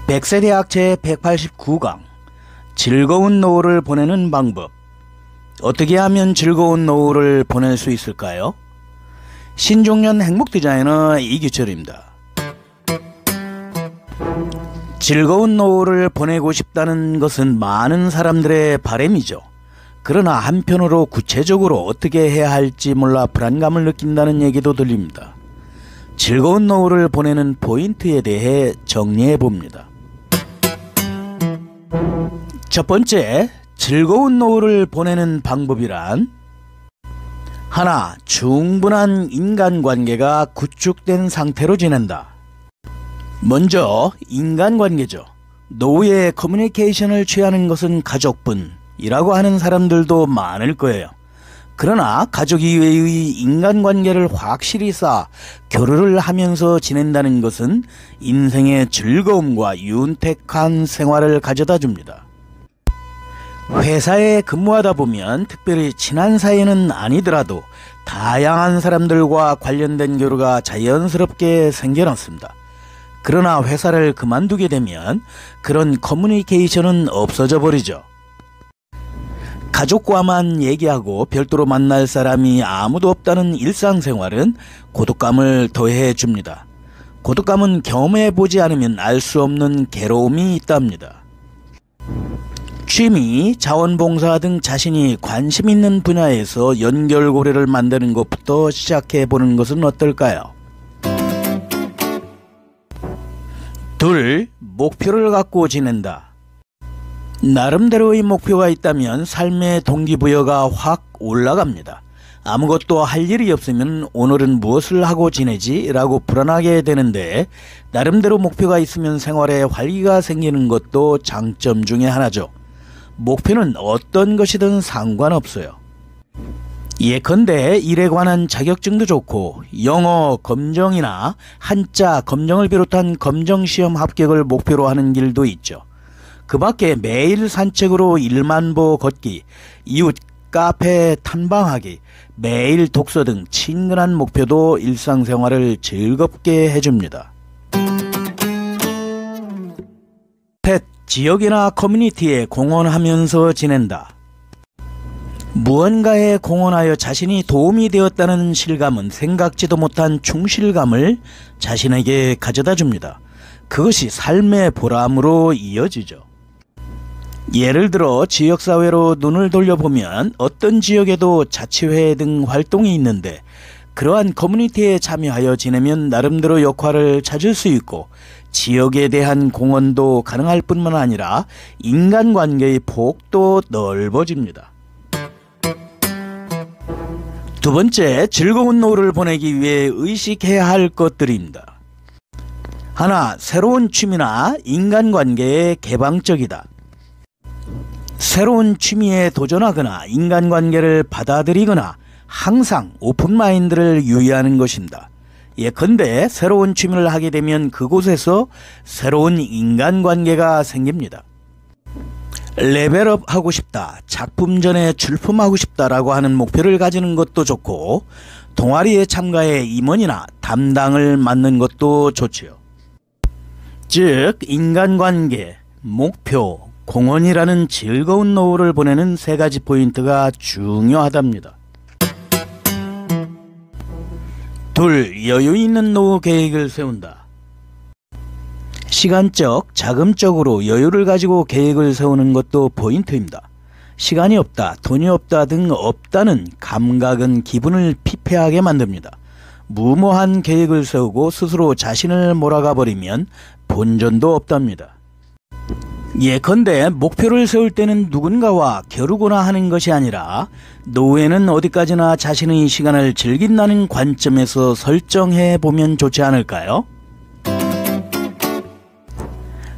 백세대학 제189강 즐거운 노후를 보내는 방법. 어떻게 하면 즐거운 노후를 보낼 수 있을까요? 신종년 행복디자이너 이규철입니다. 즐거운 노후를 보내고 싶다는 것은 많은 사람들의 바람이죠. 그러나 한편으로 구체적으로 어떻게 해야 할지 몰라 불안감을 느낀다는 얘기도 들립니다. 즐거운 노후를 보내는 포인트에 대해 정리해 봅니다. 첫 번째, 즐거운 노후를 보내는 방법이란 하나, 충분한 인간관계가 구축된 상태로 지낸다. 먼저 인간관계죠. 노후에 커뮤니케이션을 취하는 것은 가족분이라고 하는 사람들도 많을 거예요. 그러나 가족 이외의 인간관계를 확실히 쌓아 교류를 하면서 지낸다는 것은 인생의 즐거움과 윤택한 생활을 가져다 줍니다. 회사에 근무하다 보면 특별히 친한 사이는 아니더라도 다양한 사람들과 관련된 교류가 자연스럽게 생겨났습니다. 그러나 회사를 그만두게 되면 그런 커뮤니케이션은 없어져 버리죠. 가족과만 얘기하고 별도로 만날 사람이 아무도 없다는 일상생활은 고독감을 더해 줍니다. 고독감은 경험해 보지 않으면 알 수 없는 괴로움이 있답니다. 취미, 자원봉사 등 자신이 관심 있는 분야에서 연결고리를 만드는 것부터 시작해 보는 것은 어떨까요? 둘, 목표를 갖고 지낸다. 나름대로의 목표가 있다면 삶의 동기부여가 확 올라갑니다. 아무것도 할 일이 없으면 오늘은 무엇을 하고 지내지? 라고 불안하게 되는데 나름대로 목표가 있으면 생활에 활기가 생기는 것도 장점 중에 하나죠. 목표는 어떤 것이든 상관없어요. 예컨대 일에 관한 자격증도 좋고 영어 검정이나 한자 검정을 비롯한 검정시험 합격을 목표로 하는 길도 있죠. 그 밖에 매일 산책으로 1만 보 걷기, 이웃 카페 탐방하기, 매일 독서 등 친근한 목표도 일상생활을 즐겁게 해줍니다. 셋, 지역이나 커뮤니티에 공헌하면서 지낸다. 무언가에 공헌하여 자신이 도움이 되었다는 실감은 생각지도 못한 충실감을 자신에게 가져다 줍니다. 그것이 삶의 보람으로 이어지죠. 예를 들어 지역사회로 눈을 돌려보면 어떤 지역에도 자치회 등 활동이 있는데 그러한 커뮤니티에 참여하여 지내면 나름대로 역할을 찾을 수 있고 지역에 대한 공헌도 가능할 뿐만 아니라 인간관계의 폭도 넓어집니다. 두 번째, 즐거운 노후를 보내기 위해 의식해야 할 것들입니다. 하나, 새로운 취미나 인간관계에 개방적이다. 새로운 취미에 도전하거나 인간관계를 받아들이거나 항상 오픈마인드를 유의하는 것입니다. 예컨대 새로운 취미를 하게 되면 그곳에서 새로운 인간관계가 생깁니다. 레벨업 하고 싶다, 작품전에 출품하고 싶다라고 하는 목표를 가지는 것도 좋고 동아리에 참가해 임원이나 담당을 맡는 것도 좋지요. 즉 인간관계, 목표, 공헌이라는 즐거운 노후를 보내는 세 가지 포인트가 중요하답니다. 둘, 여유 있는 노후 계획을 세운다. 시간적, 자금적으로 여유를 가지고 계획을 세우는 것도 포인트입니다. 시간이 없다, 돈이 없다 등 없다는 감각은 기분을 피폐하게 만듭니다. 무모한 계획을 세우고 스스로 자신을 몰아가 버리면 본전도 없답니다. 예컨대 목표를 세울 때는 누군가와 겨루거나 하는 것이 아니라 노후에는 어디까지나 자신의 시간을 즐긴다는 관점에서 설정해 보면 좋지 않을까요?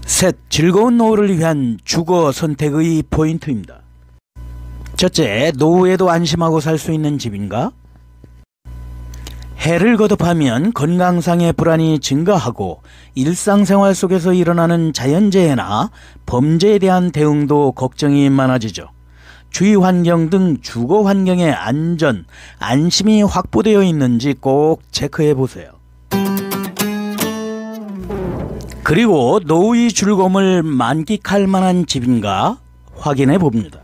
셋, 즐거운 노후를 위한 주거 선택의 포인트입니다. 첫째, 노후에도 안심하고 살 수 있는 집인가? 해를 거듭하면 건강상의 불안이 증가하고 일상생활 속에서 일어나는 자연재해나 범죄에 대한 대응도 걱정이 많아지죠. 주위 환경 등 주거 환경의 안전, 안심이 확보되어 있는지 꼭 체크해 보세요. 그리고 노후의 즐거움을 만끽할 만한 집인가 확인해 봅니다.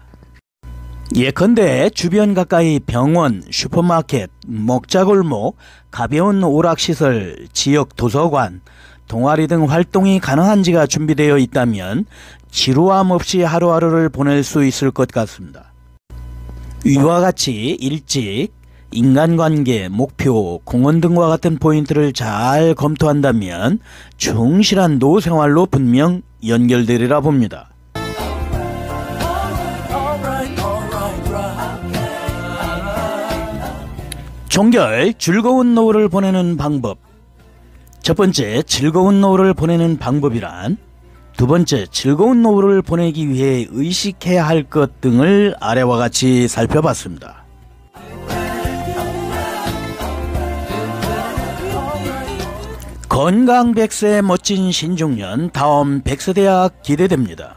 예컨대 주변 가까이 병원, 슈퍼마켓, 먹자골목, 가벼운 오락시설, 지역 도서관, 동아리 등 활동이 가능한지가 준비되어 있다면 지루함 없이 하루하루를 보낼 수 있을 것 같습니다. 위와 같이 일찍 인간관계, 목표, 공헌 등과 같은 포인트를 잘 검토한다면 충실한 노후 생활로 분명 연결되리라 봅니다. 종결, 즐거운 노후를 보내는 방법. 첫 번째, 즐거운 노후를 보내는 방법이란 두 번째, 즐거운 노후를 보내기 위해 의식해야 할 것 등을 아래와 같이 살펴봤습니다. 건강 100세 멋진 신중년, 다음 100세대학 기대됩니다.